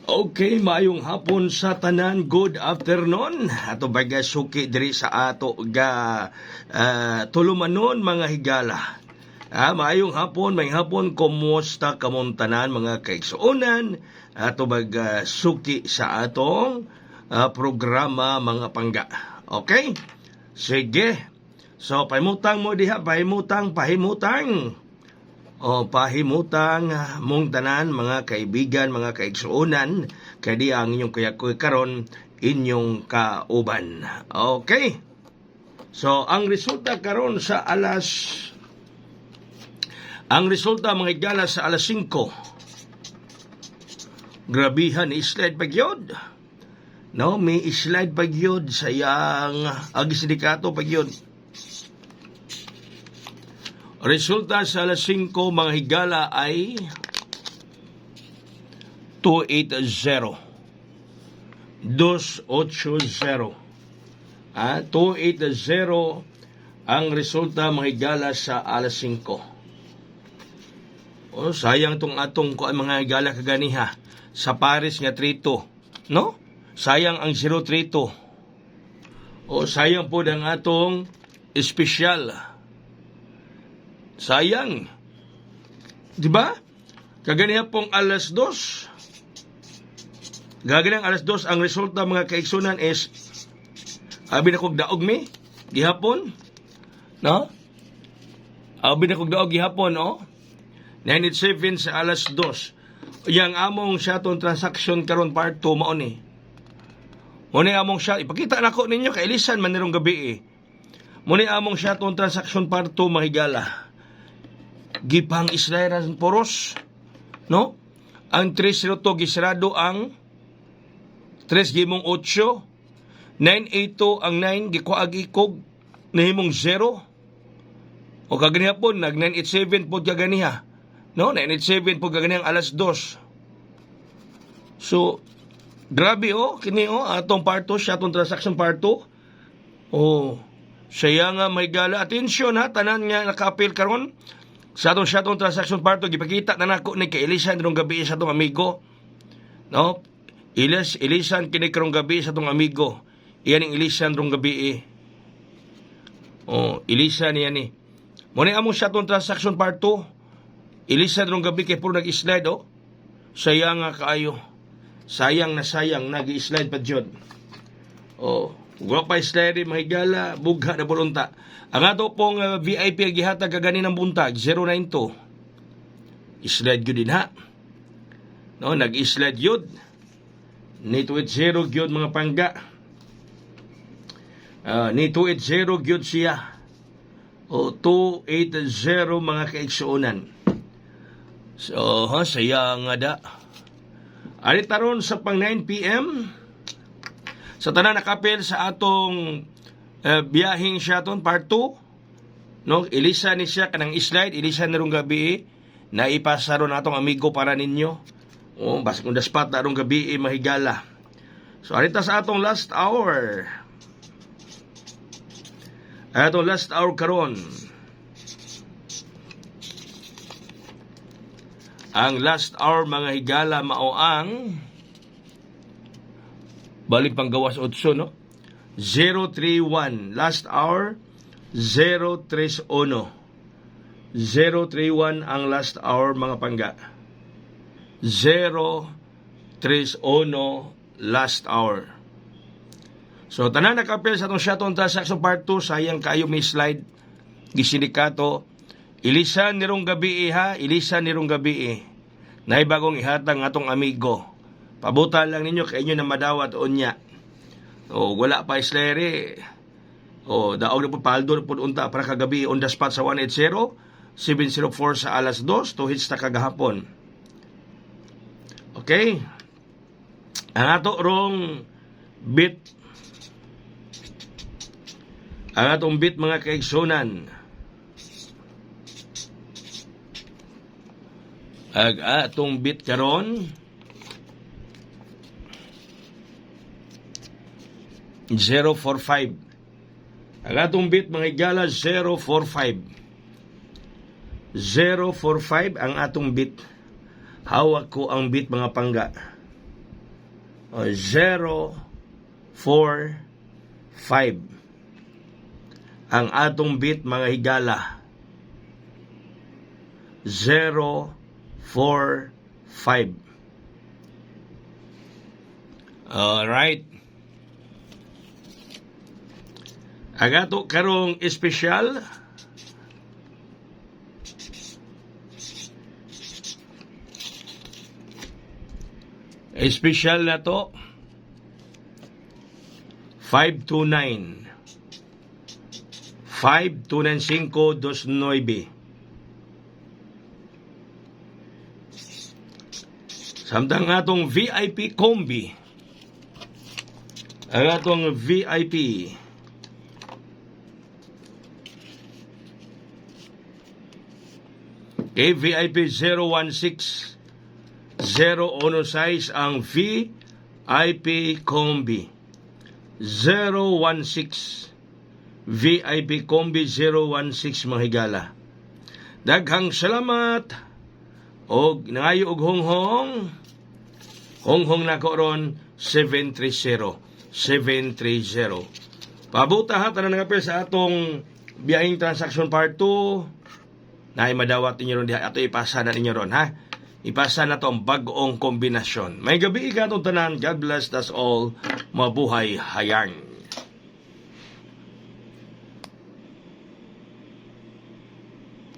Okay, maayong hapon sa tanan. Good afternoon. Ato baga suki diri sa ato ga tulumanon mga higala. Maayong hapon, may hapon, kumusta kamong tanan mga kaigsuonan? Ato baga suki sa atong programa mga pangga. Okay? Sige. So, pahimutang mo diha, pahimutang. O pahimutang mong tanan mga kaibigan, mga kaigsuonan, kadi ang inyong kayakoy karon inyong kauban. Okay? So ang resulta karon sa mga higala sa alas 5. Grabihan slide pagyod. No, may slide pagyod sayang agisindikato pagyod. Resulta sa alas 5 mga higala ay 280. 280. 280 ang resulta mga higala sa alas 5. Sayang tong atong mga higala kaganiha sa Paris nga 3-2. No? Sayang ang 0-3-2. Sayang po ang atong espesyal. Sayang. Di ba? Kaganihan pong alas 2. Gaganang alas 2 ang resulta mga kaigsunan is abi na kog daog mi gihapon. No? Abi na kog daog gihapon, 987 sa alas 2. Yang among shotton transaction karon part 2 mao ni. Muna among shot ipakita nako ninyo kay lisan man nirong gabi Muna among shotton transaction part 2 mahigala. Gipang Israel poros, no? Ang 3-0 gisrado ang 3 gimong 8, 9-8 ang 9 gikuag-ikog nahimong 0. O kaganiha po nag 987 po kaganiha, no? 987 po kaganiha alas 2. So grabe kini atong part 2 atong transaction part 2. Saya nga may gala atensyon tanan nga naka-appeal karon. Sa atong transaction part 2 gipakita na nako ni kay Elisan karong gabi sa atong amigo. No? Elisan kini karong gabi sa atong amigo. Iyan ang Elisan karong gabi Elisan niya ni. Muna among sa atong transaction part 2. Elisan karong gabi kay puro nag-slide Sayang nga kaayo. Sayang nag-slide pa jud. Guwapay slide mahigala, bugha na bulunta. Ang ato pong VIP gihatag kagani ng buntag 092. Slide gyud din No, nag-slide yun. Ni 280 gyud mga pangga. Ni 280 gyud siya. 280 mga kaigsuonan. So, sayang nga da. Ari taron sa pang 9 PM. Sa tanan nakapil sa atong biyahing shotton part 2, no? Ilisa ni siya kanang slide, ilisa na rong gabi na ipasaro natong amigo para ninyo. Basta kung daspat na rong gabi mahigala. So arita sa atong last hour. Atong last hour karon. Ang last hour mga higala mao ang balik pang gawas 8, no? 031. Last hour, 031. 031 ang last hour, mga pangga. 031 last hour. So, tanan nakapil sa itong shotton transaction part 2, sayang kayo may slide. Gisindikato. Ilisan nirong gabi ilisan nirong gabi Naibagong ihatang atong amigo. Pabutan lang ninyo kay inyo na madawat unya. Wala pa islere. Daog na po paldo po unta para kagabi on the spot sa 180, 704 sa alas 2, 2 hits na kagahapon. Okay? Ang ato rong bit. Ang atong bit mga kaigsunan. Ang atong bit karon 045. Ang atong bit mga higala 045. 045 ang atong bit. Hawak ko ang bit mga pangga. 0, 4, 5. Ang atong bit mga higala 0, 4, 5. Alright. Ang ato karong espesyal na to 529 529529. Samtang atong VIP combi, ang atong VIP VIP 016 016 ang VIP combi 016 VIP combi 016 mga higala. Daghang salamat og nangayo og honghong nako ron 730. Pabuta ha tanan nga sa atong biyahing transaction part 2 na madawat ninyo ron diha ato ipasa na ninyo ron ha. Ipasa na tong bag-ong kombinasyon. May gabi ka itong tanan. God bless us all. Mabuhay hayang.